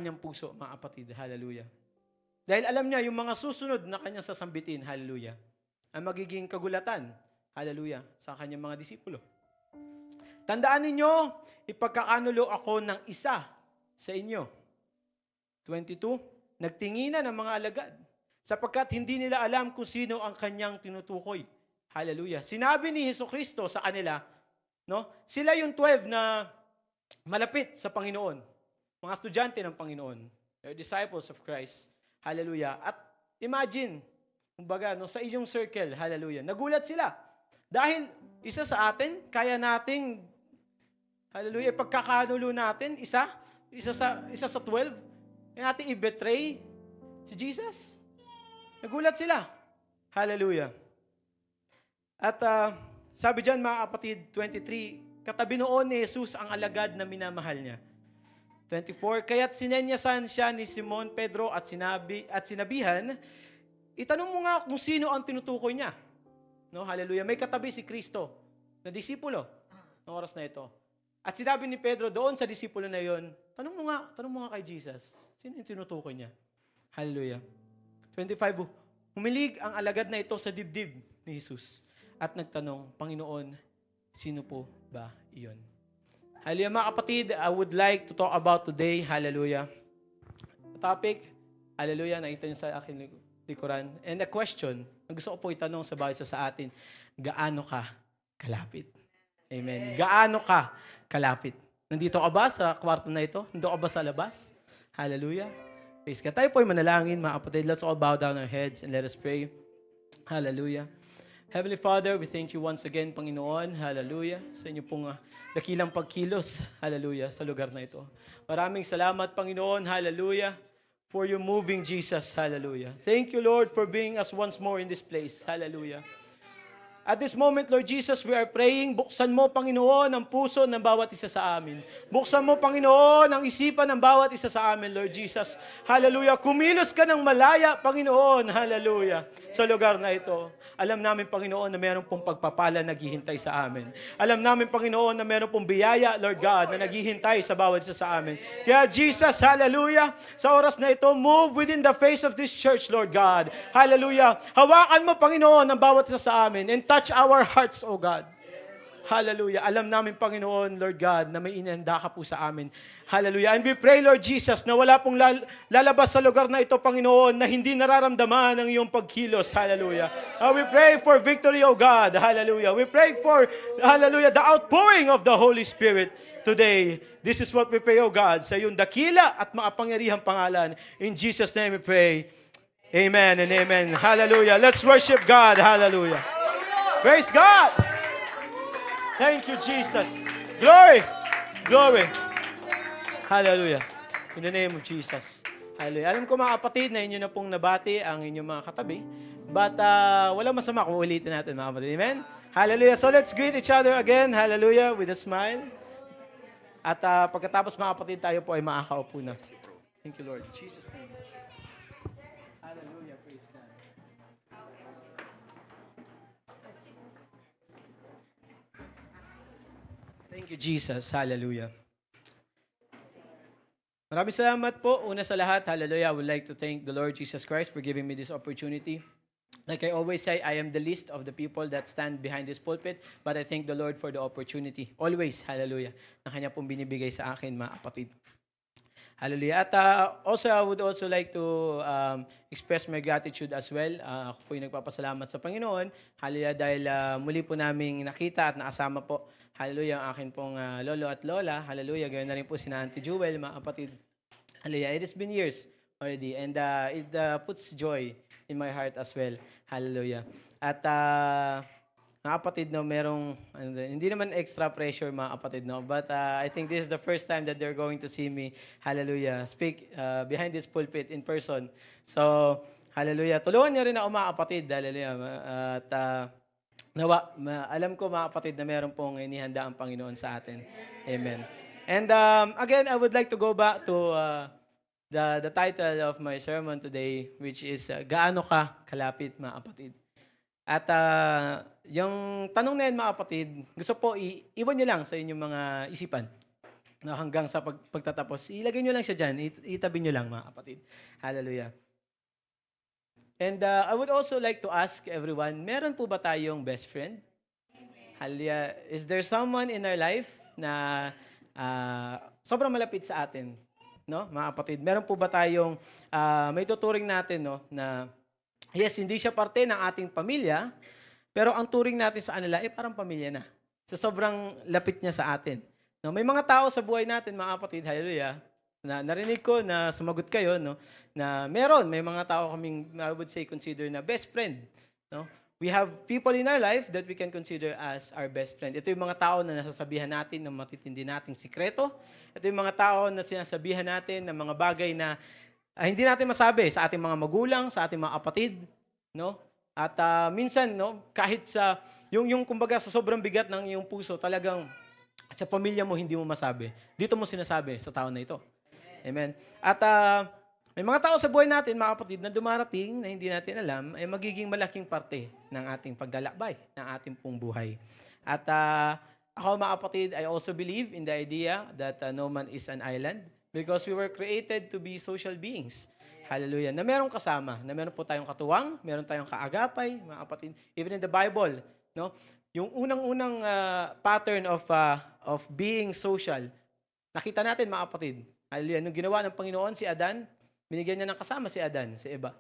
kanyang puso, mga kapatid. Hallelujah. Dahil alam niya, yung mga susunod na kanyang sasambitin, hallelujah, ang magiging kagulatan, hallelujah, sa kanyang mga disipulo. Tandaan ninyo, ipagkakanulo ako ng isa sa inyo. 22, nagtinginan ang mga alagad, sapagkat hindi nila alam kung sino ang kanyang tinutukoy. Hallelujah. Sinabi ni Jesucristo sa kanila, no? Sila yung 12 na malapit sa Panginoon. Mga estudyante ng Panginoon. They're disciples of Christ. Hallelujah. At imagine, kumbaga, no, sa iyong circle, hallelujah, nagulat sila. Dahil isa sa atin, kaya nating, hallelujah, pagkakanulo natin, isa sa 12, kaya natin i-betray si Jesus. Nagulat sila. Hallelujah. At sabi dyan, mga kapatid, 23, katabi noon ni Jesus ang alagad na minamahal niya. 24, kaya't sinenyasan siya ni Simon Pedro at sinabihan, itanong mo nga kung sino ang tinutukoy niya. No, hallelujah. May katabi si Kristo na disipulo ng oras na ito. At sinabi ni Pedro doon sa disipulo na yon, tanong mo nga kay Jesus, sino yung tinutukoy niya? Hallelujah. 25, humilig ang alagad na ito sa dibdib ni Jesus at nagtanong, Panginoon, sino po ba iyon? Hallelujah, mga kapatid, I would like to talk about today, hallelujah, topic, hallelujah, nakita niyo sa akin likuran. And a question, ang gusto ko po itanong sa bawat isa sa atin, gaano ka kalapit? Amen. Gaano ka kalapit? Nandito ka ba sa kwarto na ito? Nandito ka ba sa labas? Hallelujah. Praise God. Tayo po ay manalangin, mga kapatid. Let's all bow down our heads and let us pray. Hallelujah. Heavenly Father, we thank you once again, Panginoon, hallelujah, sa inyo pong dakilang pagkilos, hallelujah, sa lugar na ito. Maraming salamat, Panginoon, hallelujah, for your moving Jesus, hallelujah. Thank you, Lord, for being us once more in this place, hallelujah. At this moment, Lord Jesus, we are praying, buksan mo, Panginoon, ang puso ng bawat isa sa amin. Buksan mo, Panginoon, ang isipan ng bawat isa sa amin, Lord Jesus. Hallelujah. Kumilos ka ng malaya, Panginoon, hallelujah, sa lugar na ito. Alam namin, Panginoon, na meron pong pagpapala naghihintay sa amin. Alam namin, Panginoon, na meron pong biyaya, Lord God, na naghihintay sa bawat isa sa amin. Kaya, Jesus, hallelujah, sa oras na ito, move within the face of this church, Lord God. Hallelujah. Hawakan mo, Panginoon, ang bawat isa sa amin and touch our hearts, O God. Hallelujah. Alam namin, Panginoon, Lord God, na may inanda ka po sa amin. Hallelujah. And we pray, Lord Jesus, na wala pong lalabas sa lugar na ito, Panginoon, na hindi nararamdaman ang iyong pagkilos. Hallelujah. We pray for victory, O God. Hallelujah. We pray for, hallelujah, the outpouring of the Holy Spirit today. This is what we pray, O God, sa iyong dakila at makapangyarihang pangalan. In Jesus' name we pray. Amen and amen. Hallelujah. Let's worship God. Hallelujah. Praise God. Thank you, Jesus. Glory. Glory. Hallelujah. In the name of Jesus. Hallelujah. Alam ko, mga kapatid, na inyo na pong nabati ang inyong mga katabi. But wala masama kung ulitin natin, mga kapatid. Amen? Hallelujah. So let's greet each other again. Hallelujah. With a smile. At pagkatapos, mga kapatid, tayo po ay makakaupo na. Thank you, Lord. In Jesus' name. Hallelujah. Praise God. Thank you, Jesus. Hallelujah. Maraming salamat po. Una sa lahat, hallelujah, I would like to thank the Lord Jesus Christ for giving me this opportunity. Like I always say, I am the least of the people that stand behind this pulpit, but I thank the Lord for the opportunity. Always, hallelujah, na Kanya pong binibigay sa akin, mga kapatid. Hallelujah. At also, I would also like to express my gratitude as well. Ako po yung nagpapasalamat sa Panginoon. Hallelujah, dahil muli po naming nakita at nakasama po, hallelujah, ang akin pong lolo at lola. Hallelujah, ganoon na rin po si Auntie Jewel, mga kapatid. Hallelujah, it has been years already and it puts joy in my heart as well. Hallelujah. At mga kapatid, no, merong, hindi naman extra pressure, mga kapatid, no, but I think this is the first time that they're going to see me, hallelujah, speak behind this pulpit in person. So, hallelujah, tulungan niyo rin ako, mga kapatid, hallelujah, at alam ko, mga kapatid, na meron pong inihanda ang Panginoon sa atin. Amen. And again, I would like to go back to the title of my sermon today, which is, Gaano Ka Kalapit, mga kapatid? At yung tanong na yun, mga kapatid, gusto po, iwan nyo lang sa inyong mga isipan. No, hanggang sa pagtatapos. Ilagay nyo lang siya dyan. Itabi nyo lang, mga kapatid. Hallelujah. And I would also like to ask everyone, meron po ba tayong best friend? Hallelujah. Is there someone in our life na sobrang malapit sa atin? No, mga kapatid, meron po ba tayong may tuturing natin, no, na yes, hindi siya parte ng ating pamilya, pero ang turing natin sa kanila ay parang pamilya na. Sa sobrang lapit niya sa atin. No, may mga tao sa buhay natin, mga kapatid, hallelujah, na narinig ko na sumagot kayo, no, na may mga tao kaming, I would say, consider na best friend. No? We have people in our life that we can consider as our best friend. Ito yung mga tao na nasasabihan natin ng matitindi nating sikreto. Ito yung mga tao na sinasabihan natin ng mga bagay na hindi natin masabi sa ating mga magulang, sa ating mga kapatid, no? At minsan, no, kahit sa yung kumbaga sa sobrang bigat ng iyong puso, talagang at sa pamilya mo hindi mo masabi. Dito mo sinasabi sa tao na ito. Amen. At may mga tao sa buhay natin, mga kapatid, na dumarating na hindi natin alam ay magiging malaking parte ng ating paglalakbay, ng ating pong buhay. At ako, mga kapatid, I also believe in the idea that no man is an island because we were created to be social beings. Hallelujah. Na merong kasama, na meron po tayong katuwang, meron tayong kaagapay, mga kapatid. Even in the Bible, no? Yung unang-unang pattern of being social, nakita natin, mga kapatid. Hallelujah. Nung ginawa ng Panginoon si Adan, binigyan niya ng kasama si Adan, si Eva,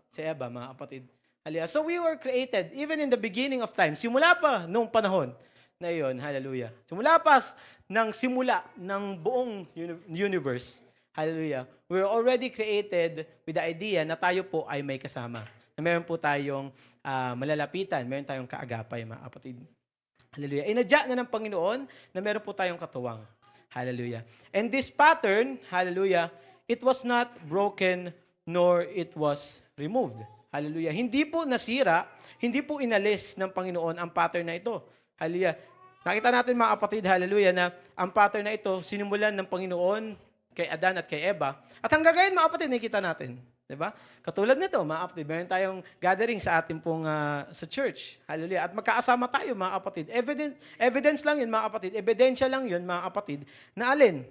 mga kapatid. Hallelujah. So we were created even in the beginning of time. Simula pa nung panahon na iyon, hallelujah. Simula ng buong universe, hallelujah. We were already created with the idea na tayo po ay may kasama. Na meron po tayong malalapitan, meron tayong kaagapay, mga kapatid. Hallelujah. Inadya na ng Panginoon na meron po tayong katuwang. Hallelujah. And this pattern, hallelujah, it was not broken nor it was removed. Hallelujah. Hindi po nasira, hindi po inalis ng Panginoon ang pattern na ito. Hallelujah. Nakita natin, mga kapatid, hallelujah, na ang pattern na ito sinimulan ng Panginoon kay Adan at kay Eva. At hanggang ngayon, mga kapatid, nakikita natin. Diba? Katulad nito, mga kapatid, meron tayong gathering sa ating pong sa church. Hallelujah. At magkaasama tayo, mga kapatid. Evidence lang yun, mga kapatid. Ebidensya lang yun, mga kapatid, na alin?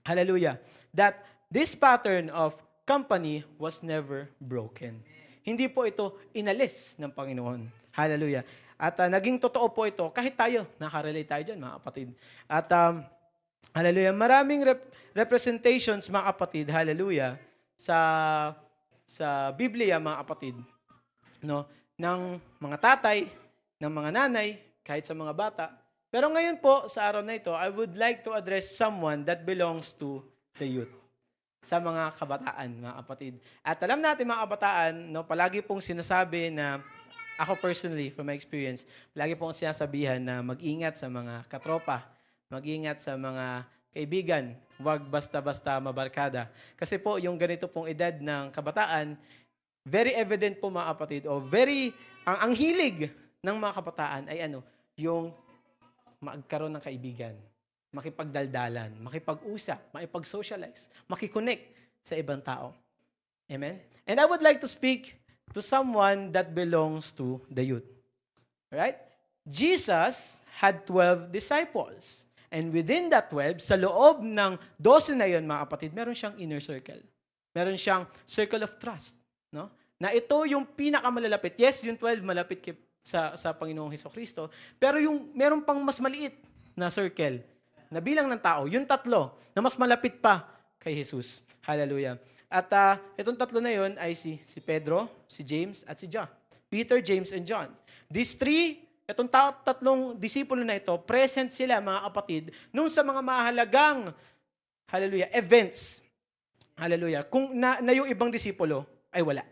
Hallelujah. That this pattern of company was never broken. Hindi po ito inalis ng Panginoon. Hallelujah. At naging totoo po ito kahit tayo, nakarelate tayo dyan, mga kapatid. At hallelujah, maraming representations, mga kapatid, hallelujah, sa Biblia, mga kapatid, no, ng mga tatay, ng mga nanay, kahit sa mga bata. Pero ngayon po, sa araw na ito, I would like to address someone that belongs to the youth. Sa mga kabataan, mga kapatid. At alam natin, mga kabataan, no, palagi pong sinasabi na, ako personally, from my experience, palagi pong sinasabihan na mag-ingat sa mga katropa, mag-ingat sa mga kaibigan, huwag basta-basta mabarkada. Kasi po, yung ganito pong edad ng kabataan, very evident po, mga kapatid, o ang hilig ng mga kabataan ay yung magkaroon ng kaibigan, makipagdaldalan, makipag-usap, makipag-socialize, makikonnect sa ibang tao. Amen? And I would like to speak to someone that belongs to the youth. Right? Jesus had 12 disciples. And within that 12, sa loob ng 12 na yun, mga kapatid, meron siyang inner circle. Meron siyang circle of trust. No? Na ito yung pinakamalalapit. Yes, yung 12 malapit sa Panginoong Hesukristo. Pero yung meron pang mas maliit na circle na bilang ng tao, yung 3 na mas malapit pa kay Jesus. Hallelujah. At itong 3 na yun ay si Pedro, si James, at si John. Peter, James, and John. These 3, itong 3 disipulo na ito, present sila, mga kapatid, nung sa mga mahalagang, hallelujah, events. Hallelujah. Kung na yung ibang disipulo ay wala.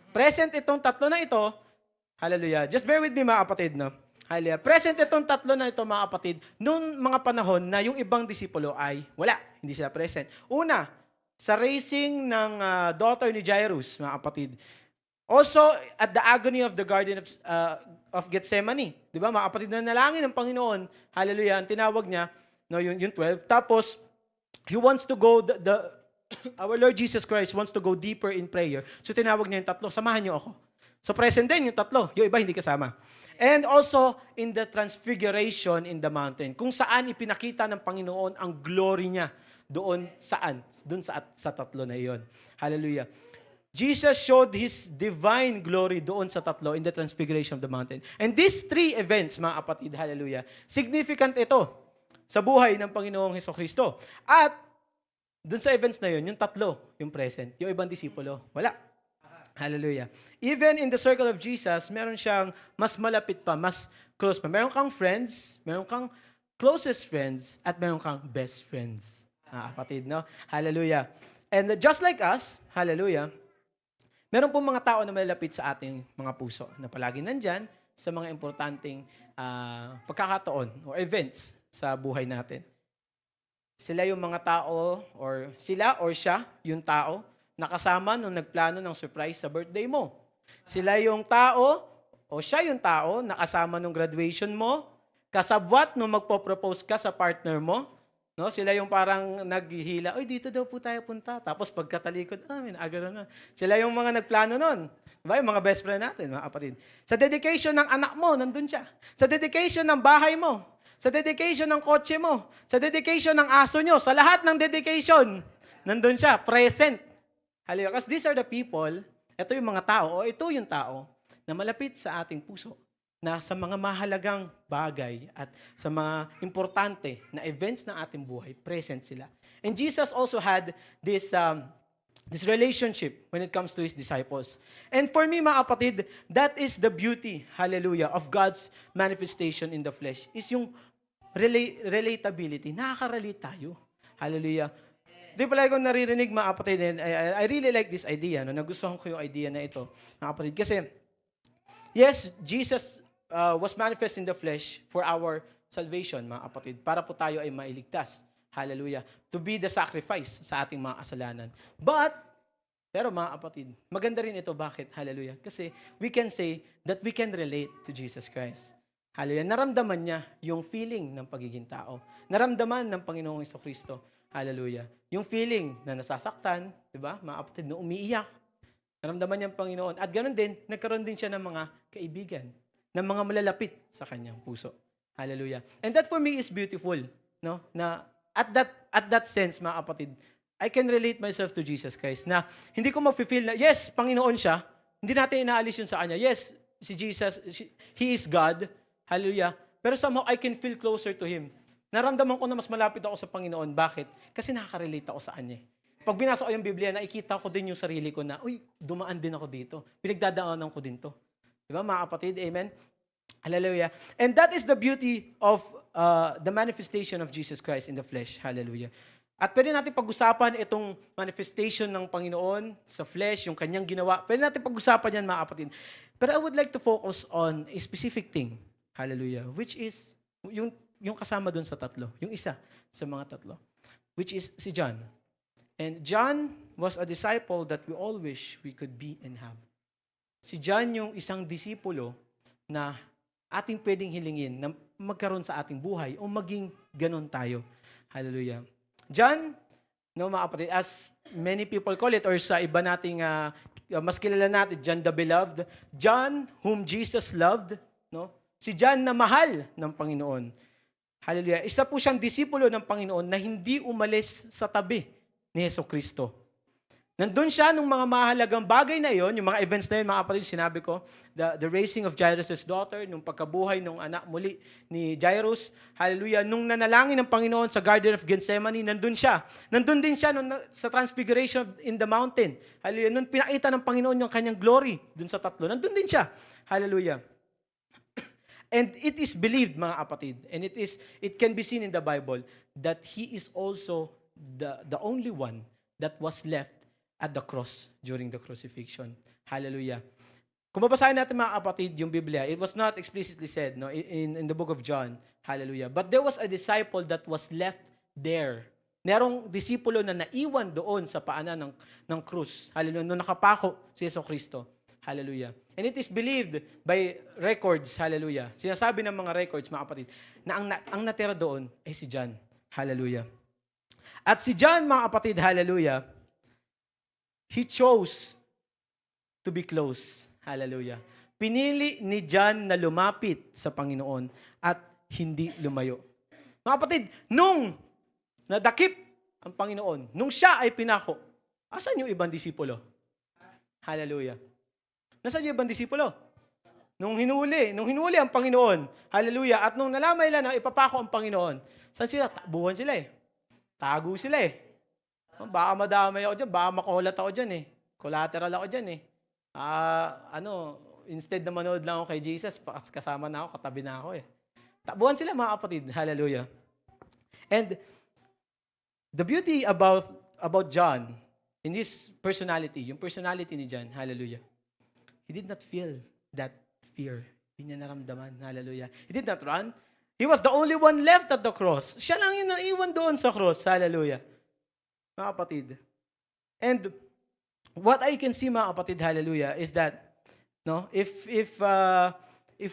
Present itong 3 na ito, hallelujah. Just bear with me, mga kapatid, no? Hallelujah. Present itong 3 na ito, mga kapatid, nung mga panahon na yung ibang disipulo ay wala. Hindi sila present. Una, sa raising ng daughter ni Jairus, mga kapatid. Also, at the agony of the Garden of Gethsemane. Di ba, mga kapatid, na nalangin ng Panginoon, hallelujah, ang tinawag niya, no, yung 12. Tapos, He wants to go, our Lord Jesus Christ wants to go deeper in prayer. So, tinawag niya yung 3, samahan niyo ako. So, present din yung 3, yung iba hindi kasama. And also, in the transfiguration in the mountain, kung saan ipinakita ng Panginoon ang glory niya doon saan? Doon sa tatlo na iyon. Hallelujah. Jesus showed His divine glory doon sa tatlo in the transfiguration of the mountain. And these three events, mga kapatid, hallelujah, significant ito sa buhay ng Panginoong Hesukristo. At doon sa events na yun, yung tatlo, yung present. Yung ibang disipulo, wala. Hallelujah. Even in the circle of Jesus, meron siyang mas malapit pa, mas close pa. Meron kang friends, meron kang closest friends, at meron kang best friends. Kapatid, no? Hallelujah. And just like us, hallelujah, meron pong mga tao na malalapit sa ating mga puso na palagi nandyan sa mga importanteng pagkakataon o events sa buhay natin. Sila yung mga tao or siya yung tao na kasama nung nagplano ng surprise sa birthday mo. Sila yung tao o siya yung tao na kasama nung graduation mo, kasabwat nung magpo-propose ka sa partner mo. No, sila yung parang naghihila, "Oy, dito daw po tayo punta." Tapos pagkatalikod, agad na. Sila yung mga nagplano nun. Diba? Yung mga best friend natin, mga kapatid. Sa dedication ng anak mo, nandun siya. Sa dedication ng bahay mo. Sa dedication ng kotse mo. Sa dedication ng aso nyo. Sa lahat ng dedication, nandun siya, present. Hallelujah. Because these are the people, ito yung mga tao, o ito yung tao na malapit sa ating puso, na sa mga mahalagang bagay at sa mga importante na events ng ating buhay, present sila. And Jesus also had this relationship when it comes to His disciples. And for me, mga kapatid, that is the beauty, hallelujah, of God's manifestation in the flesh, is yung relatability. Nakaka-relate tayo. Hallelujah. Di pala ko naririnig, mga kapatid, and I really like this idea. No? Nagustuhan ko yung idea na ito, mga kapatid. Kasi, yes, Jesus was manifest in the flesh for our salvation, mga kapatid. Para po tayo ay mailigtas. Hallelujah. To be the sacrifice sa ating mga kasalanan. Pero mga kapatid, maganda rin ito. Bakit? Hallelujah. Kasi we can say that we can relate to Jesus Christ. Hallelujah. Naramdaman niya yung feeling ng pagiging tao. Naramdaman ng Panginoong Hesukristo. Hallelujah. Yung feeling na nasasaktan, di ba? Mga kapatid, na umiiyak. Naramdaman niya ang Panginoon. At ganoon din, nagkaroon din siya ng mga kaibigan, ng mga malalapit sa kanyang puso. Hallelujah. And that for me is beautiful, no? Na at that sense, mga kapatid, I can relate myself to Jesus Christ na hindi ko mag-feel na, yes, Panginoon siya, hindi natin inaalis yun sa kanya. Yes, si Jesus, He is God. Hallelujah. Pero somehow I can feel closer to Him. Naramdaman ko na mas malapit ako sa Panginoon. Bakit? Kasi nakaka-relate ako sa Kanya. Pag binasa ko yung Biblia, nakikita ko din yung sarili ko na, dumaan din ako dito. Pinagdadaanan ko din to. Diba, mga kapatid? Amen? Hallelujah. And that is the beauty of the manifestation of Jesus Christ in the flesh. Hallelujah. At pwede natin pag-usapan itong manifestation ng Panginoon sa flesh, yung kanyang ginawa. Pwede natin pag-usapan yan, mga kapatid. But I would like to focus on a specific thing. Hallelujah. Which is, yung kasama dun sa tatlo. Yung isa sa mga tatlo. Which is si John. And John was a disciple that we all wish we could be and have. Si John yung isang disipulo na ating pwedeng hilingin na magkaroon sa ating buhay o maging ganon tayo. Hallelujah. John, no, mga kapatid, as many people call it, or sa iba nating mas kilala natin, John the Beloved, John whom Jesus loved, no? Si John na mahal ng Panginoon. Hallelujah. Isa po siyang disipulo ng Panginoon na hindi umalis sa tabi ni Hesukristo. Nandun siya nung mga mahalagang bagay na yon, yung mga events na yun, mga kapatid, sinabi ko, the raising of Jairus' daughter, nung pagkabuhay ng anak muli ni Jairus, hallelujah, nung nanalangin ng Panginoon sa Garden of Gethsemane, nandun siya. Nandun din siya sa Transfiguration in the mountain. Hallelujah, nung pinakita ng Panginoon yung kanyang glory dun sa tatlo, nandun din siya. Hallelujah. And it is believed, mga kapatid, and it can be seen in the Bible, that He is also the only one that was left at the cross during the crucifixion. Hallelujah. Kung babasahin natin, mga kapatid, yung Biblia, it was not explicitly said, no, in the book of John. Hallelujah. But there was a disciple that was left there. Merong disipulo na naiwan doon sa paanan ng krus. Hallelujah. Nung nakapako si Hesukristo. Hallelujah. And it is believed by records, hallelujah. Sinasabi ng mga records, mga kapatid, na ang natira doon ay si John. Hallelujah. At si John, mga kapatid, hallelujah, he chose to be close. Hallelujah. Pinili ni John na lumapit sa Panginoon at hindi lumayo. Mga kapatid, nung nadakip ang Panginoon. Nung siya ay pinako, asan yung ibang disipulo? Hallelujah. Nasaan yung ibang disipulo? Nung hinuli ang Panginoon. Hallelujah. At nung nalaman nila na ipapako ang Panginoon, saan sila? Takbuhan sila eh. Tago sila eh. Baka madamay ako dyan, baka makulat ako dyan eh. Collateral ako dyan eh. Instead na manood lang ako kay Jesus, kasama na ako, katabi na ako eh. Takbuhan sila mga kapatid. Hallelujah. And the beauty about John, in his personality, yung personality ni John, hallelujah, he did not feel that fear. Hindi niya naramdaman. Hallelujah. He did not run. He was the only one left at the cross. Siya lang yung naiwan doon sa cross. Hallelujah. Mga kapatid. And what I can see, mga kapatid, hallelujah, is that, no, if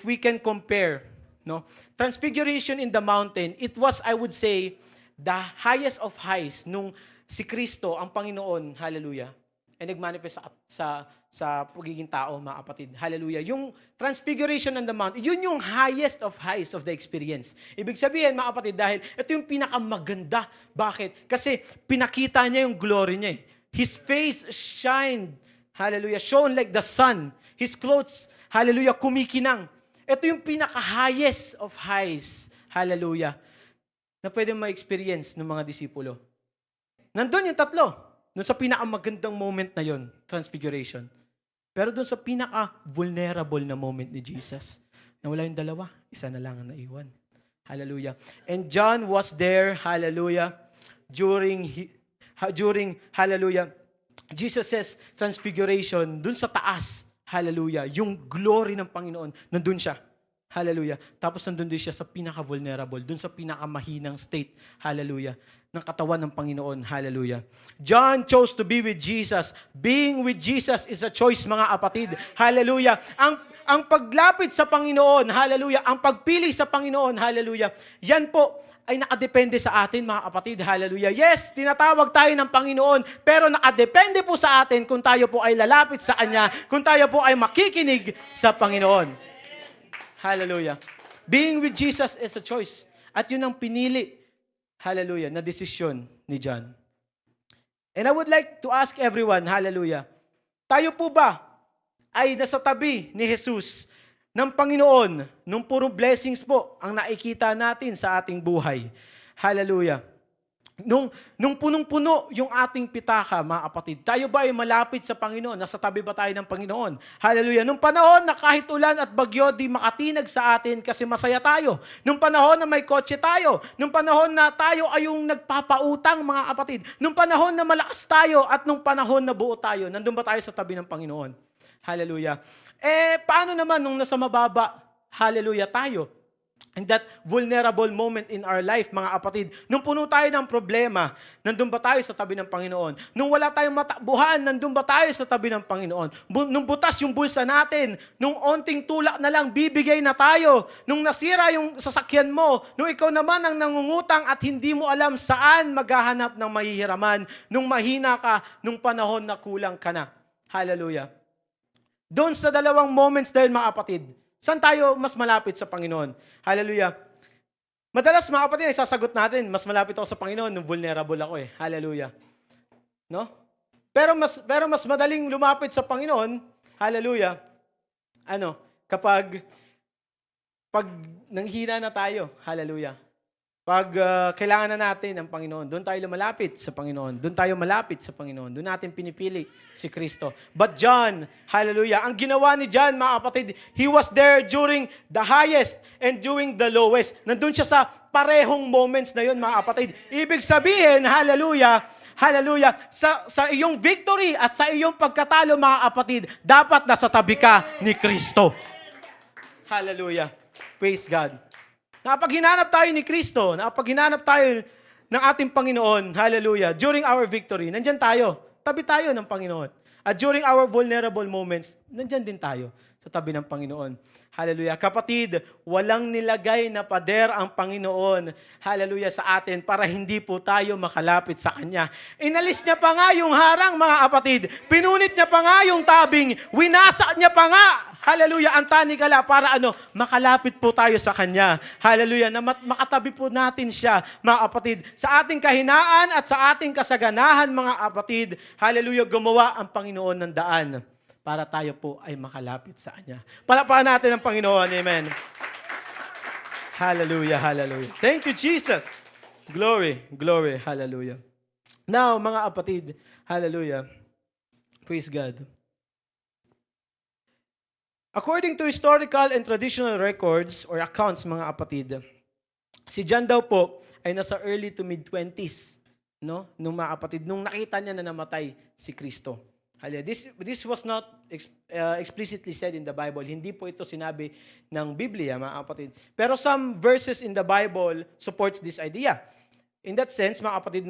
we can compare, no, transfiguration in the mountain, it was, I would say, the highest of highs nung si Kristo, ang Panginoon, hallelujah, ay nagmanifest sa pagiging tao, mga kapatid. Hallelujah. Yung transfiguration on the mount, yun yung highest of highs of the experience. Ibig sabihin, mga kapatid, dahil ito yung pinakamaganda. Bakit? Kasi pinakita niya yung glory niya. His face shined, hallelujah, shone like the sun. His clothes, hallelujah, kumikinang. Ito yung pinaka-highest of highs, hallelujah, na pwede ma-experience ng mga disipulo. Nandun yung tatlo. Doon sa pinakamagandang moment na yon, transfiguration. Pero doon sa pinaka-vulnerable na moment ni Jesus, na wala yung dalawa, isa na lang ang naiwan. Hallelujah. And John was there, hallelujah, during hallelujah, Jesus' transfiguration, doon sa taas, hallelujah, yung glory ng Panginoon, nandun siya. Hallelujah. Tapos nandun din siya sa pinaka-vulnerable, dun sa pinaka-mahinang state, hallelujah, ng katawan ng Panginoon, hallelujah. John chose to be with Jesus. Being with Jesus is a choice, mga kapatid, hallelujah. Ang paglapit sa Panginoon, hallelujah, ang pagpili sa Panginoon, hallelujah, yan po ay nakadepende sa atin, mga kapatid, hallelujah. Yes, tinatawag tayo ng Panginoon, pero nakadepende po sa atin kung tayo po ay lalapit sa Kanya, kung tayo po ay makikinig sa Panginoon. Hallelujah. Being with Jesus is a choice. At yun ang pinili, hallelujah, na desisyon ni John. And I would like to ask everyone, hallelujah, tayo po ba ay nasa tabi ni Jesus ng Panginoon nung puro blessings po ang nakikita natin sa ating buhay? Hallelujah. Nung punong-puno yung ating pitaka, mga kapatid, tayo ba ay malapit sa Panginoon? Nasa tabi ba tayo ng Panginoon? Hallelujah. Nung panahon na kahit ulan at bagyo, di makatinag sa atin kasi masaya tayo. Nung panahon na may kotse tayo. Nung panahon na tayo ay yung nagpapautang, mga kapatid. Nung panahon na malakas tayo at nung panahon na buo tayo, nandun ba tayo sa tabi ng Panginoon? Hallelujah. Paano naman nung nasa mababa, hallelujah, tayo? In that vulnerable moment in our life, mga kapatid, nung puno tayo ng problema, nandun ba tayo sa tabi ng Panginoon? Nung wala tayong matakbuhan, nandun ba tayo sa tabi ng Panginoon? Nung butas yung bulsa natin, nung onting tulak na lang, bibigay na tayo. Nung nasira yung sasakyan mo, nung ikaw naman ang nangungutang at hindi mo alam saan maghahanap ng mahihiraman, nung mahina ka, nung panahon na kulang ka na. Hallelujah. Doon sa dalawang moments dahil, mga kapatid, saan tayo mas malapit sa Panginoon? Hallelujah. Madalas, mga kapatid, sasagot natin, mas malapit ako sa Panginoon nung vulnerable ako eh. Hallelujah. No? Pero mas madaling lumapit sa Panginoon, hallelujah, kapag nanghina na tayo, hallelujah. Pag kailangan na natin ang Panginoon, doon tayo lumalapit sa Panginoon. Doon tayo malapit sa Panginoon. Doon natin pinipili si Kristo. But John, hallelujah, ang ginawa ni John, mga kapatid, he was there during the highest and during the lowest. Nandun siya sa parehong moments na yun, mga kapatid. Ibig sabihin, hallelujah, hallelujah, sa iyong victory at sa iyong pagkatalo, mga kapatid, dapat nasa tabi ka ni Kristo. Hallelujah. Praise God. Nakapaghinanap tayo ni Kristo, nakapaghinanap tayo ng ating Panginoon, hallelujah, during our victory, nandyan tayo, tabi tayo ng Panginoon. At during our vulnerable moments, nandyan din tayo sa tabi ng Panginoon. Hallelujah. Kapatid, walang nilagay na pader ang Panginoon, hallelujah, sa atin para hindi po tayo makalapit sa Kanya. Inalis niya pa nga yung harang, mga kapatid. Pinunit niya pa nga yung tabing. Winasa niya pa nga, Hallelujah, ang tanikala para makalapit po tayo sa Kanya. Hallelujah, na makatabi po natin siya, mga kapatid. Sa ating kahinaan at sa ating kasaganahan, mga kapatid, hallelujah, gumawa ang Panginoon ng daan para tayo po ay makalapit sa Kanya. Palakpakan natin ang Panginoon. Amen. Hallelujah, hallelujah. Thank you, Jesus. Glory, glory, hallelujah. Now, mga kapatid, hallelujah. Praise God. According to historical and traditional records or accounts, mga kapatid, si John daw po ay nasa early to mid-20s, no? Nung mga kapatid, nung nakita niya na namatay si Kristo. This was not explicitly said in the Bible. Hindi po ito sinabi ng Biblia, mga kapatid. Pero some verses in the Bible supports this idea. In that sense, mga kapatid,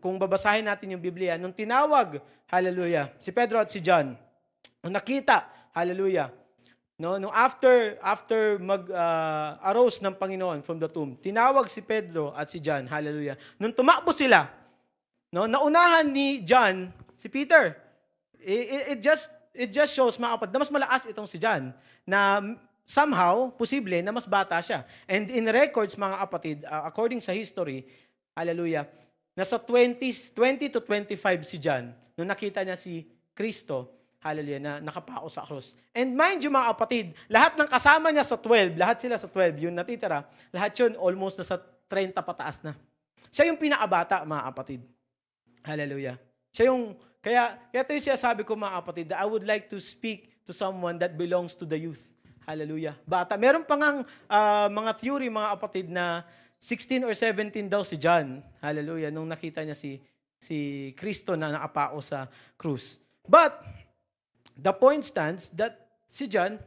kung babasahin natin yung Biblia, nung tinawag, hallelujah, si Pedro at si John, nung nakita, hallelujah, nung after mag-arose ng Panginoon from the tomb, tinawag si Pedro at si John, hallelujah. Nung tumakbo sila, naunahan ni John si Peter. It just shows, mga kapatid, na mas malakas itong si John, na somehow, posible, na mas bata siya. And in records, mga kapatid, according sa history, hallelujah, nasa 20 to 25 si John, nung nakita niya si Kristo, hallelujah, na nakapako sa krus. And mind you, mga kapatid, lahat ng kasama niya sa 12, lahat sila sa 12, yung natitira, lahat yun almost nasa 30 pataas na. Siya yung pinakabata, mga kapatid. Hallelujah. Kaya ito yung sinasabi ko, mga kapatid, that I would like to speak to someone that belongs to the youth. Hallelujah. Bata. Meron pa ngang mga theory, mga kapatid, na 16 or 17 daw si John. Hallelujah. Nung nakita niya si Kristo na nakapako sa krus. But, the point stands that si John,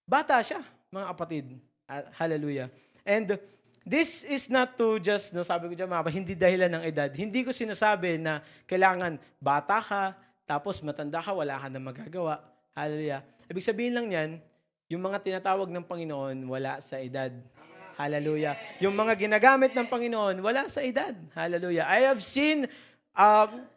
bata siya, mga kapatid. Hallelujah. And this is not to just, sabi ko dyan, hindi dahilan ng edad. Hindi ko sinasabi na kailangan bata ka, tapos matanda ka, wala ka na magagawa. Hallelujah. Ibig sabihin lang yan, yung mga tinatawag ng Panginoon, wala sa edad. Hallelujah. Yung mga ginagamit ng Panginoon, wala sa edad. Hallelujah. I have seen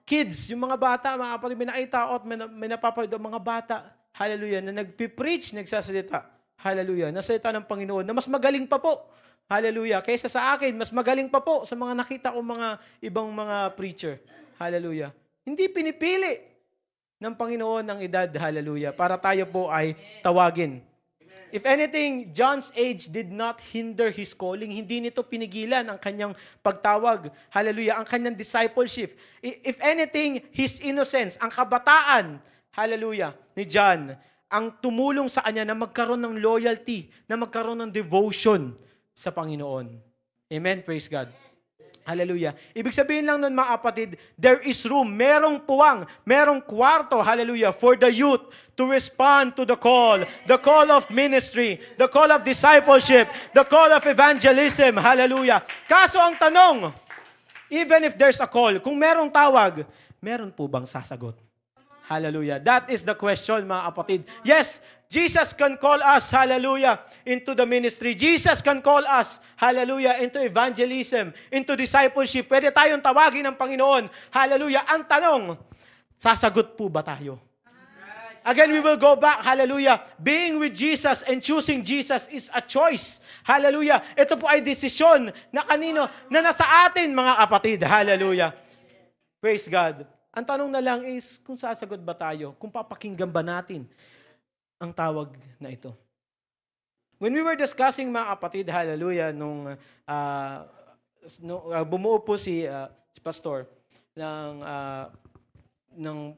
kids, yung mga bata, mga kapatid, may nakita ako at may napapanood mga bata, hallelujah, na nagpipreach, nagsasalita, hallelujah, nasalita ng Panginoon, na mas magaling pa po, hallelujah, kaysa sa akin, mas magaling pa po sa mga nakita ko mga ibang mga preacher, hallelujah. Hindi pinipili ng Panginoon ang edad, hallelujah, para tayo po ay tawagin. If anything, John's age did not hinder his calling. Hindi nito pinigilan ang kanyang pagtawag. Hallelujah. Ang kanyang discipleship. If anything, his innocence, ang kabataan, hallelujah, ni John, ang tumulong sa kanya na magkaroon ng loyalty, na magkaroon ng devotion sa Panginoon. Amen. Praise God. Hallelujah. Ibig sabihin lang nun, mga kapatid, there is room, merong puwang, merong kwarto, hallelujah, for the youth to respond to the call of ministry, the call of discipleship, the call of evangelism, hallelujah. Kaso ang tanong, even if there's a call, kung merong tawag, meron po bang sasagot? Hallelujah. That is the question, mga kapatid. Yes, Jesus can call us, hallelujah, into the ministry. Jesus can call us, hallelujah, into evangelism, into discipleship. Pwede tayong tawagin ng Panginoon. Hallelujah. Ang tanong, sasagot po ba tayo? Again, we will go back, hallelujah. Being with Jesus and choosing Jesus is a choice. Hallelujah. Ito po ay desisyon na kanino? Na nasa atin, mga kapatid. Hallelujah. Praise God. Ang tanong na lang is, kung sasagot ba tayo? Kung papakinggan ba natin ang tawag na ito? When we were discussing, mga kapatid, hallelujah, nung bumuo po si pastor ng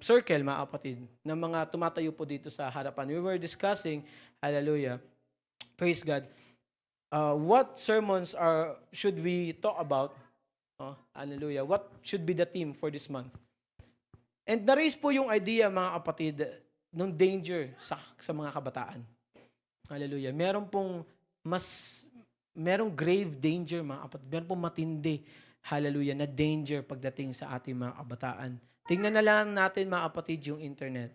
circle, mga kapatid, ng mga tumatayo po dito sa harapan. We were discussing, hallelujah, praise God, what sermons should we talk about? Hallelujah. What should be the theme for this month? And na-raise po yung idea, mga kapatid, ng danger sa mga kabataan. Hallelujah. Merong grave danger, mga kapatid. Meron pong matindi, hallelujah, na danger pagdating sa ating mga kabataan. Tingnan na lang natin, mga kapatid, yung internet.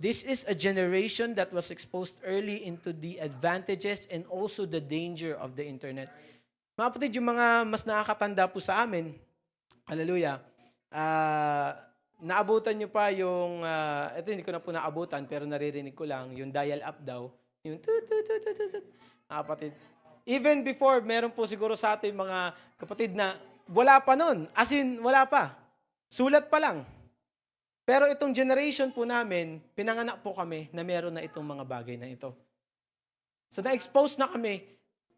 This is a generation that was exposed early into the advantages and also the danger of the internet. Mga kapatid, yung mga mas nakakatanda po sa amin, hallelujah, naabutan nyo pa yung, ito hindi ko na po naabutan, pero naririnig ko lang, yung dial-up daw, yung tut, tut, tut, tut, tut, tut. Kapatid. Even before, meron po siguro sa atin mga kapatid na wala pa nun. As in, wala pa. Sulat pa lang. Pero itong generation po namin, pinanganak po kami na meron na itong mga bagay na ito. So na-expose na kami,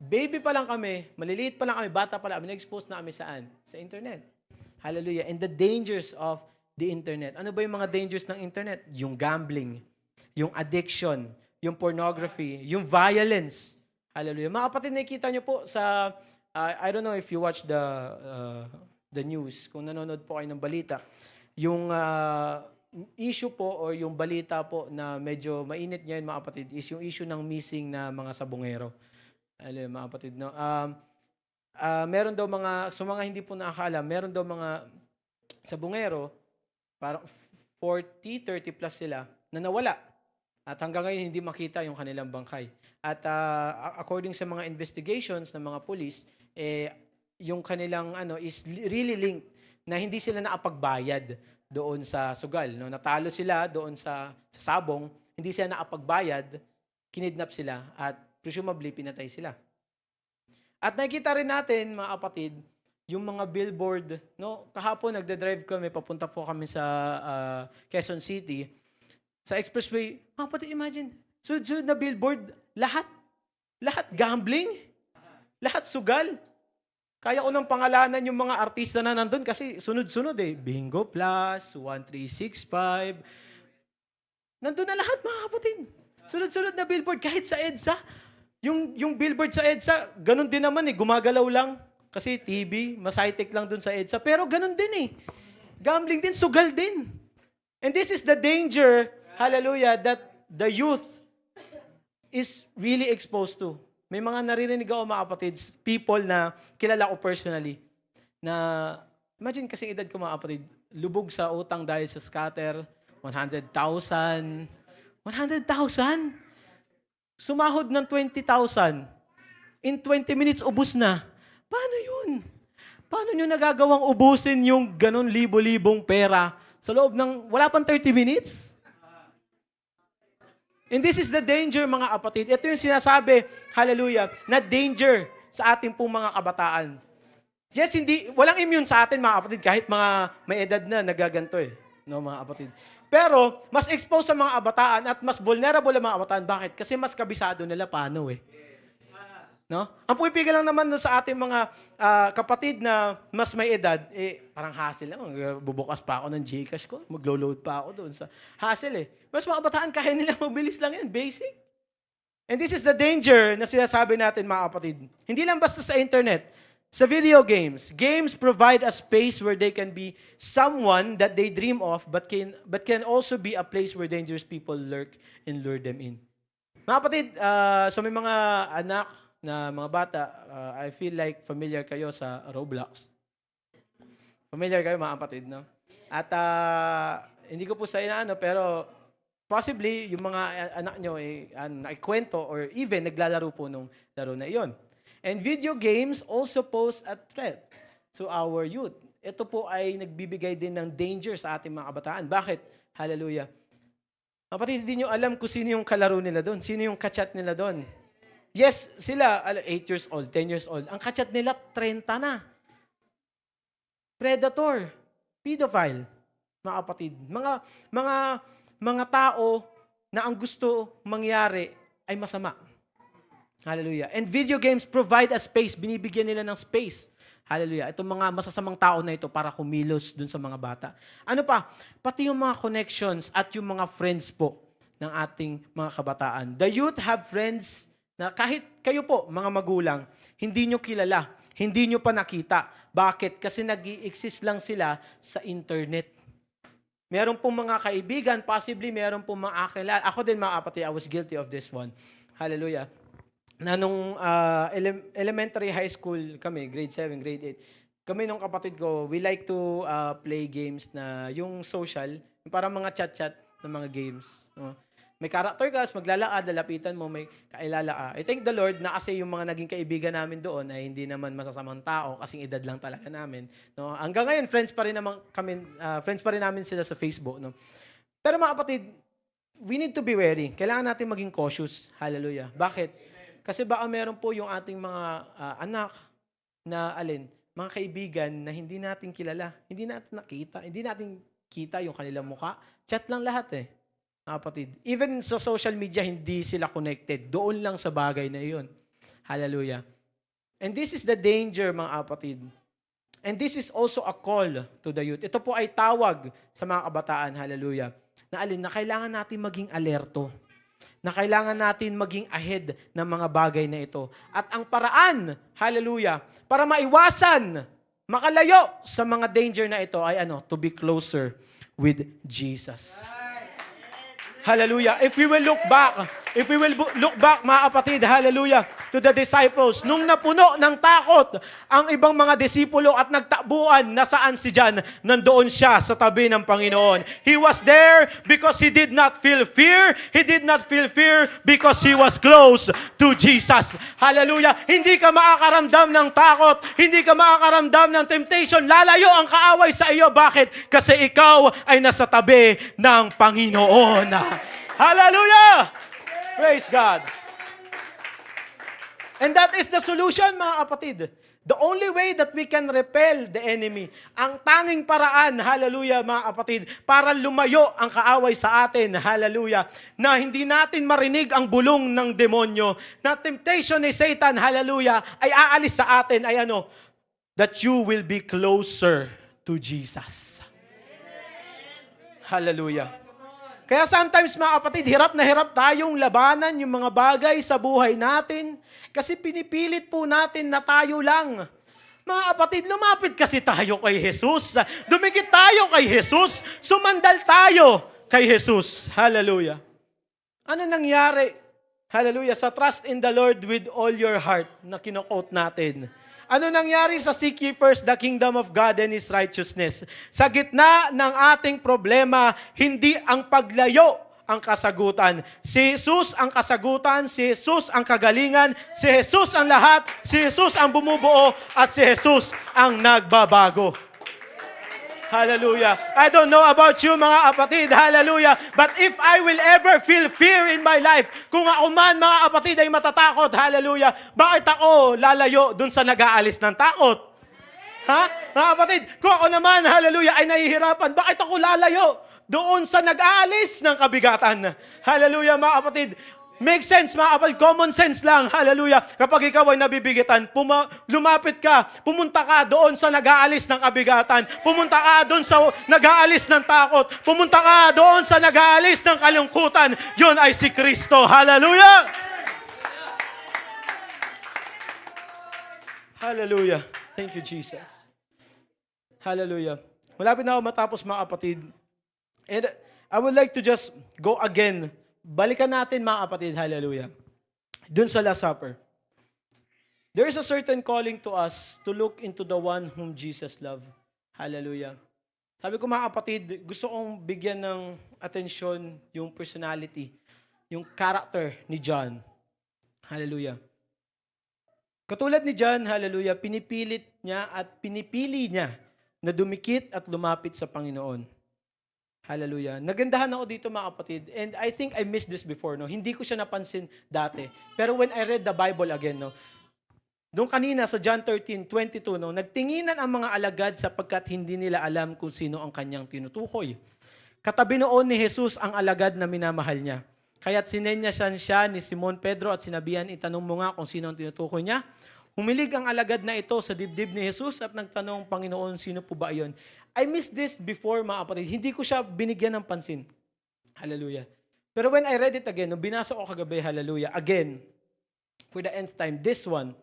baby pa lang kami, maliliit pa lang kami, bata pa lang kami, na-expose na kami saan? Sa internet. Hallelujah. And the dangers of the internet. Ano ba yung mga dangers ng internet? Yung gambling, yung addiction, yung pornography, yung violence. Hallelujah. Mga kapatid, nakikita nyo po sa, I don't know if you watch the news, kung nanonood po kayo ng balita, yung issue po or yung balita po na medyo mainit ngayon mga kapatid is yung issue ng missing na mga sabongero. Hallelujah, mga kapatid. No? Meron daw mga, so mga hindi po nakakaalam, meron daw mga sabongero, parang 40, 30 plus sila, na nawala. At hanggang ngayon, hindi makita yung kanilang bangkay. At according sa mga investigations ng mga police, yung kanilang is really linked na hindi sila nakapagbayad doon sa sugal. No? Natalo sila doon sa sabong, hindi sila nakapagbayad, kinidnap sila, at presumably pinatay sila. At nakikita rin natin, mga kapatid, yung mga billboard. No? Kahapon, nagde-drive kami, papunta po kami sa Quezon City, sa expressway, mga kapatid, imagine, sunod na billboard, lahat gambling, lahat sugal. Kaya ko nang pangalanan yung mga artista na nandun kasi sunod-sunod Bingo Plus, 1365. Nandun na lahat, mga kapatid. Sunod-sunod na billboard, kahit sa EDSA. Yung billboard sa EDSA, ganun din naman gumagalaw lang. Kasi TV, mas high-tech lang dun sa EDSA. Pero ganun din Gambling din, sugal din. And this is the danger, hallelujah, that the youth is really exposed to. May mga naririnig ako, mga kapatids, people na kilala ko personally, na, imagine kasi edad ko, mga kapatid, lubog sa utang dahil sa scatter, 100,000. 100,000? Sumahod ng 20,000. In 20 minutes, ubus na. Paano yun? Paano nyo nagagawang ubusin yung ganon libo-libong pera sa loob ng, wala pang 30 minutes? And this is the danger, mga kapatid. Ito yung sinasabi, hallelujah, na danger sa ating pong mga kabataan. Yes, walang immune sa atin, mga kapatid, kahit mga may edad na nagaganto no, mga kapatid. Pero, mas exposed sa mga kabataan at mas vulnerable ang mga kabataan. Bakit? Kasi mas kabisado nila paano No? Ang puipigil lang naman sa ating mga kapatid na mas may edad, parang hassle lang. Bubukas pa ako ng Gcash ko, maglo-load pa ako doon sa hassle Mas mga kabataan, kaya nila mabilis lang yan, basic. And this is the danger na sinasabi natin, mga kapatid. Hindi lang basta sa internet, sa video games. Games provide a space where they can be someone that they dream of but can also be a place where dangerous people lurk and lure them in. Mga kapatid, so may mga anak na mga bata, I feel like familiar kayo sa Roblox. Familiar kayo, mga kapatid, no? At hindi ko po sa inaano, pero possibly yung mga anak nyo nakikwento or even naglalaro po nung laro na iyon. And video games also pose a threat to our youth. Ito po ay nagbibigay din ng danger sa ating mga kabataan. Bakit? Hallelujah. Kapatid, hindi nyo alam kung sino yung kalaro nila doon, sino yung kachat nila doon. Yes, sila, 8 years old, 10 years old. Ang kachat nila, 30 na. Predator, pedophile, mga kapatid. Mga tao na ang gusto mangyari ay masama. Hallelujah. And video games provide a space. Binibigyan nila ng space. Hallelujah. Itong mga masasamang tao na ito para kumilos dun sa mga bata. Ano pa? Pati yung mga connections at yung mga friends po ng ating mga kabataan. The youth have friends na kahit kayo po, mga magulang, hindi nyo kilala, hindi nyo pa nakita. Bakit? Kasi nag-i-exist lang sila sa internet. Meron pong mga kaibigan, possibly meron pong mga akilala. Ako din, mga kapatid, I was guilty of this one. Hallelujah. Na nung elementary high school kami, grade 7, grade 8, kami nung kapatid ko, we like to play games na yung social, parang mga chat-chat na mga games. No? may character ka, maglalakad, lalapitan mo, may kailala ka. I thank the Lord na kasi yung mga naging kaibigan namin doon ay hindi naman masasamang tao, kasing edad lang talaga namin. No? Hanggang ngayon, friends pa rin namin sila sa Facebook. No? Pero mga kapatid, we need to be wary. Kailangan natin maging cautious. Hallelujah. Bakit? Kasi baka meron po yung ating mga anak na mga kaibigan na hindi natin kilala, hindi natin nakita, hindi natin kita yung kanilang muka. Chat lang lahat mga kapatid. Even sa social media, hindi sila connected. Doon lang sa bagay na iyon. Hallelujah. And this is the danger, mga kapatid. And this is also a call to the youth. Ito po ay tawag sa mga kabataan, hallelujah, na kailangan natin maging alerto. Na kailangan natin maging ahead ng mga bagay na ito. At ang paraan, hallelujah, para maiwasan, makalayo sa mga danger na ito ay to be closer with Jesus. Hallelujah. If we will look back, mga kapatid, hallelujah, to the disciples, nung napuno ng takot ang ibang mga disipulo at nagtakbuhan, nasaan si John? Nandoon siya sa tabi ng Panginoon. He was there because he did not feel fear. He did not feel fear because he was close to Jesus. Hallelujah. Hindi ka makakaramdam ng takot. Hindi ka makakaramdam ng temptation. Lalayo ang kaaway sa iyo. Bakit? Kasi ikaw ay nasa tabi ng Panginoon. Hallelujah! Praise God. And that is the solution, mga kapatid. The only way that we can repel the enemy, ang tanging paraan, hallelujah, mga kapatid, para lumayo ang kaaway sa atin, hallelujah, na hindi natin marinig ang bulong ng demonyo, na temptation ni Satan, hallelujah, ay aalis sa atin, ay that you will be closer to Jesus. Hallelujah. Kaya sometimes, mga kapatid, hirap na hirap tayong labanan yung mga bagay sa buhay natin kasi pinipilit po natin na tayo lang. Mga kapatid, lumapit kasi tayo kay Jesus. Dumikit tayo kay Jesus. Sumandal tayo kay Jesus. Hallelujah. Ano nangyari? Hallelujah. Sa trust in the Lord with all your heart na kino-quote natin. Ano nangyari sa seek ye first the kingdom of God and His righteousness? Sa gitna ng ating problema, hindi ang paglayo ang kasagutan. Si Jesus ang kasagutan, si Jesus ang kagalingan, si Jesus ang lahat, si Jesus ang bumubuo, at si Jesus ang nagbabago. Hallelujah. I don't know about you, mga kapatid. Hallelujah. But if I will ever feel fear in my life, kung ako man, mga kapatid, ay matatakot, hallelujah, bakit ako lalayo dun sa nag-aalis ng takot? Ha? Mga kapatid, kung ako naman, hallelujah, ay nahihirapan, bakit ako lalayo doon sa nag-aalis ng kabigatan? Hallelujah, mga kapatid. Make sense, mga kapatid. Common sense lang. Hallelujah. Kapag ikaw ay nabibigitan, lumapit ka, pumunta ka doon sa nag-aalis ng kabigatan. Pumunta ka doon sa nag-aalis ng takot. Pumunta ka doon sa nag-aalis ng kalungkutan. Yun ay si Kristo. Hallelujah. Hallelujah. Thank you, Jesus. Hallelujah. Malapit na ako matapos, mga kapatid. And I would like to just go again. Balikan natin, mga kapatid, hallelujah, dun sa Last Supper. There is a certain calling to us to look into the one whom Jesus loved. Hallelujah. Sabi ko, mga kapatid, gusto kong bigyan ng atensyon yung personality, yung character ni John. Hallelujah. Katulad ni John, hallelujah, pinipilit niya at pinipili niya na dumikit at lumapit sa Panginoon. Hallelujah. Nagandahan ako dito, mga kapatid. And I think I missed this before, no? Hindi ko siya napansin dati. Pero when I read the Bible again, no? Doon kanina sa John 13:22, no? Nagtinginan ang mga alagad sapagkat hindi nila alam kung sino ang kanyang tinutukoy. Katabi noon ni Jesus ang alagad na minamahal niya. Kaya't sinenyasan siya ni Simon Pedro at sinabihan, itanong mo nga kung sino ang tinutukoy niya. Humilig ang alagad na ito sa dibdib ni Jesus at nagtanong, Panginoon, sino po ba iyon? I missed this before, mga kapatid. Hindi ko siya binigyan ng pansin. Hallelujah. Pero when I read it again, nung binasa ko kagabi, hallelujah, again, for the nth time, this one,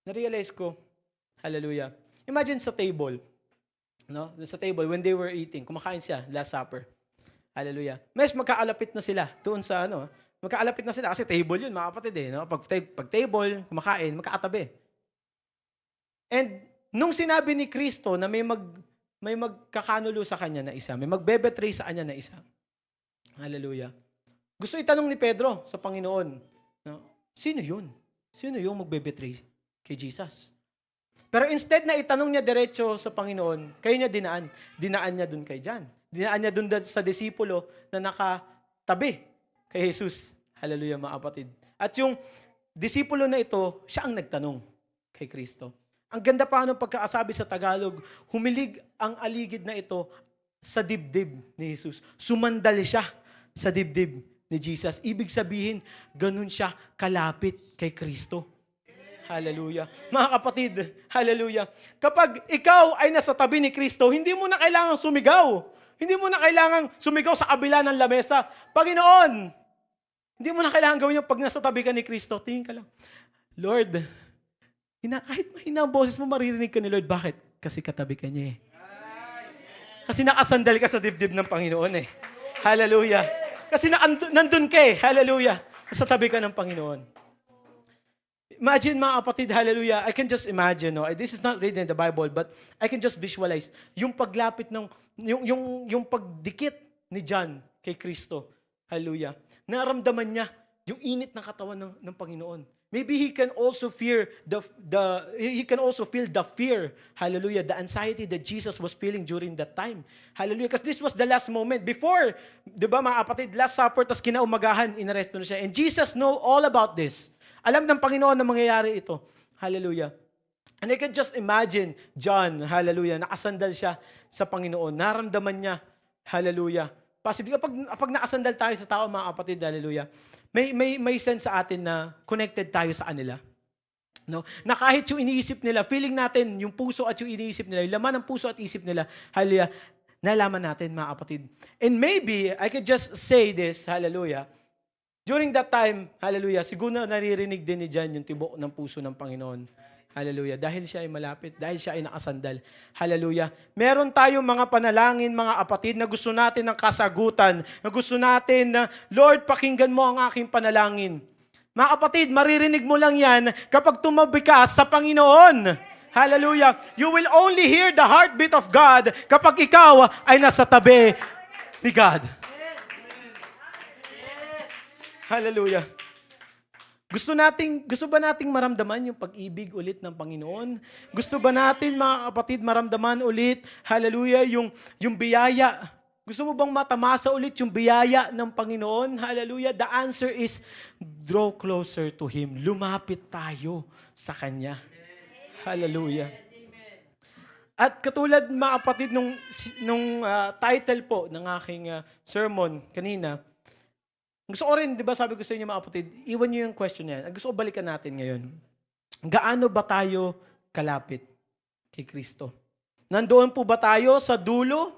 na-realize ko, hallelujah. Imagine sa table, no? Sa table, when they were eating, kumakain siya, Last Supper. Hallelujah. Mas magkaalapit na sila doon sa magkaalapit na sila kasi table yun, mga kapatid no? Pag table, kumakain, magkakatabi. And nung sinabi ni Kristo na may magkakanulo sa kanya na isa, may magbebetray sa kanya na isa. Hallelujah. Gusto itanong ni Pedro sa Panginoon, no, sino yun? Sino yung magbe-betray kay Jesus? Pero instead na itanong niya diretso sa Panginoon, kayo niya dinaan. Dinaan niya dun kay John. Dinaan niya dun sa disipulo na nakatabi kay Jesus. Hallelujah, mga kapatid. At yung disipulo na ito, siya ang nagtanong kay Kristo. Ang ganda pa ng pagkakasabi sa Tagalog, humilig ang aligid na ito sa dibdib ni Jesus. Sumandal siya sa dibdib ni Jesus. Ibig sabihin, ganun siya kalapit kay Kristo. Hallelujah. Mga kapatid, hallelujah. Kapag ikaw ay nasa tabi ni Kristo, hindi mo na kailangang sumigaw. Hindi mo na kailangang sumigaw sa kabila ng lamesa. Panginoon, hindi mo na kailangan gawin yung pag nasa tabi ka ni Kristo. Tingin ka lang, Lord, kahit mahina ang boses mo, maririnig ka ni Lord. Bakit? Kasi katabi ka niya eh. Kasi nakasandal ka sa dibdib ng Panginoon eh. Hallelujah. Kasi nandun ka eh. Hallelujah. Sa tabi ka ng Panginoon. Imagine mga kapatid, hallelujah, I can just imagine, no? This is not written in the Bible, but I can just visualize yung paglapit ng, yung pagdikit ni John kay Kristo. Hallelujah. Naramdaman niya yung init ng katawan ng Panginoon. Maybe he can also feel the fear, hallelujah, the anxiety that Jesus was feeling during that time. Hallelujah, because this was the last moment. Before, di ba mga kapatid, last supper, tas kinaumagahan, inaresto na siya. And Jesus know all about this. Alam ng Panginoon na mangyayari ito. Hallelujah. And I can just imagine John, hallelujah, nakasandal siya sa Panginoon. Naramdaman niya, hallelujah. Possibly, kapag nakasandal tayo sa tao, mga kapatid, hallelujah, may sense sa atin na connected tayo sa kanila. No? Na kahit yung iniisip nila, feeling natin, yung puso at yung iniisip nila, yung laman ng puso at isip nila, hallelujah, nalaman natin, mga kapatid. And maybe, I could just say this, hallelujah, during that time, hallelujah, siguro naririnig din ni John yung tibok ng puso ng Panginoon. Hallelujah. Dahil siya ay malapit, dahil siya ay nakasandal. Hallelujah. Meron tayong mga panalangin, mga kapatid, na gusto natin ng kasagutan, na gusto natin na, Lord, pakinggan mo ang aking panalangin. Mga kapatid, maririnig mo lang yan kapag tumabi ka sa Panginoon. Hallelujah. You will only hear the heartbeat of God kapag ikaw ay nasa tabi ni God. Hallelujah. Gusto ba nating maramdaman yung pag-ibig ulit ng Panginoon? Gusto ba natin, mga kapatid, maramdaman ulit, hallelujah, yung biyaya? Gusto mo bang matamasa ulit yung biyaya ng Panginoon? Hallelujah. The answer is, draw closer to Him. Lumapit tayo sa Kanya. Hallelujah. At katulad, mga kapatid, nung title po ng aking sermon kanina, gusto ko rin, di ba sabi ko sa inyo mga kapatid, iwan nyo yung question na yan. Gusto ko balikan natin ngayon. Gaano ba tayo kalapit kay Kristo? Nandoon po ba tayo sa dulo,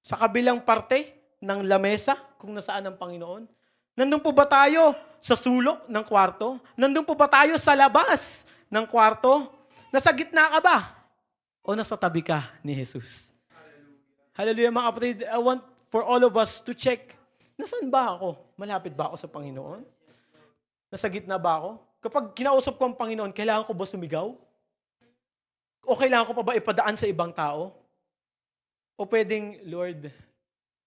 sa kabilang parte ng lamesa, kung nasaan ang Panginoon? Nandun po ba tayo sa sulok ng kwarto? Nandun po ba tayo sa labas ng kwarto? Nasa gitna ka ba? O nasa tabi ka ni Jesus? Hallelujah mga kapatid. I want for all of us to check. Nasaan ba ako? Malapit ba ako sa Panginoon? Nasa gitna ba ako? Kapag kinausap ko ang Panginoon, kailangan ko ba sumigaw? O kailangan ko pa ba ipadaan sa ibang tao? O pwedeng, Lord,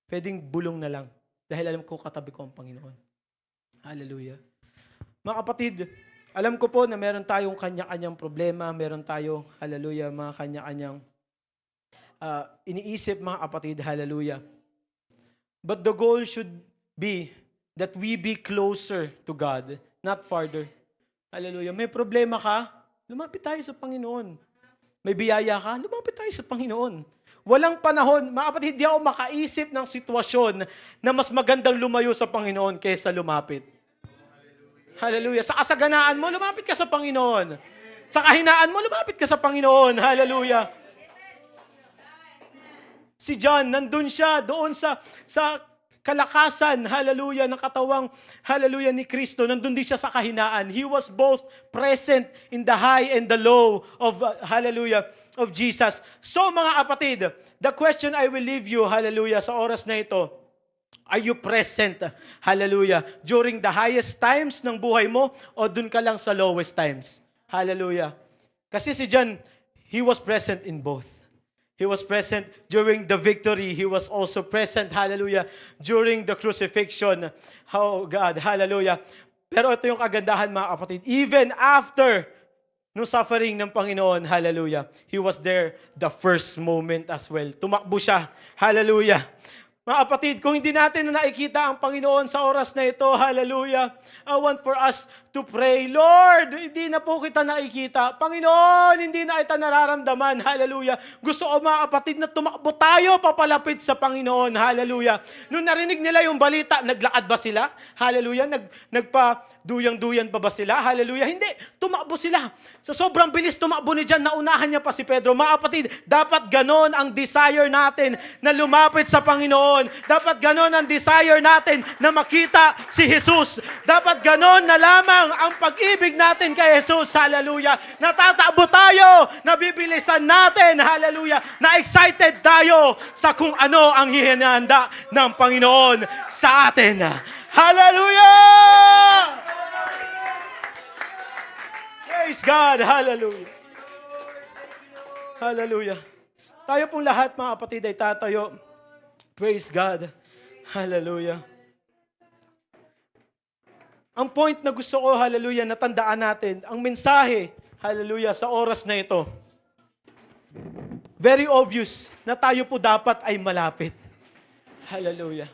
pwedeng bulong na lang dahil alam ko katabi ko ang Panginoon. Hallelujah. Mga kapatid, alam ko po na meron tayong kanya-kanyang problema, meron tayong, hallelujah, mga kanya-kanyang iniisip, mga kapatid, hallelujah. But the goal should be that we be closer to God, not farther. Hallelujah. May problema ka, lumapit tayo sa Panginoon. May biyaya ka, lumapit tayo sa Panginoon. Walang panahon, mga kapatid, hindi ako makaisip ng sitwasyon na mas magandang lumayo sa Panginoon kaysa lumapit. Hallelujah. Sa kasaganaan mo, lumapit ka sa Panginoon. Sa kahinaan mo, lumapit ka sa Panginoon. Hallelujah. Si John, nandun siya doon sa kalakasan, hallelujah, ng katawang, hallelujah, ni Kristo. Nandun din siya sa kahinaan. He was both present in the high and the low of, hallelujah, of Jesus. So mga kapatid, the question I will leave you, hallelujah, sa oras na ito, are you present, hallelujah, during the highest times ng buhay mo o dun ka lang sa lowest times? Hallelujah. Kasi si John, he was present in both. He was present during the victory. He was also present, hallelujah, during the crucifixion. Oh God, hallelujah. Pero ito yung kagandahan mga kapatid. Even after no suffering ng Panginoon, hallelujah, He was there the first moment as well. Tumakbo siya, hallelujah. Mga kapatid, kung hindi natin na nakikita ang Panginoon sa oras na ito, hallelujah, I want for us to pray, Lord, hindi na po kita nakikita. Panginoon, hindi na kita nararamdaman, hallelujah. Gusto ko mga kapatid na tumakbo tayo papalapit sa Panginoon, hallelujah. Nung narinig nila yung balita, naglakad ba sila? Hallelujah. Nagpa-duyang-duyan ba sila? Hallelujah. Hindi, tumakbo sila. Sa sobrang bilis tumakbo ni John, naunahan niya pa si Pedro. Mga kapatid, dapat ganon ang desire natin na lumapit sa Panginoon. Dapat ganon ang desire natin na makita si Jesus. Dapat ganon na lamang ang pag-ibig natin kay Jesus. Hallelujah. Natatakbo tayo, nabibilisan natin. Hallelujah. Na-excited tayo sa kung ano ang hihinanda ng Panginoon sa atin. Hallelujah! Praise God. Hallelujah. Hallelujah. Tayo pong lahat mga kapatid ay tatayo. Praise God. Hallelujah. Ang point na gusto ko, hallelujah, natandaan natin, ang mensahe, hallelujah, sa oras na ito, very obvious na tayo po dapat ay malapit. Hallelujah.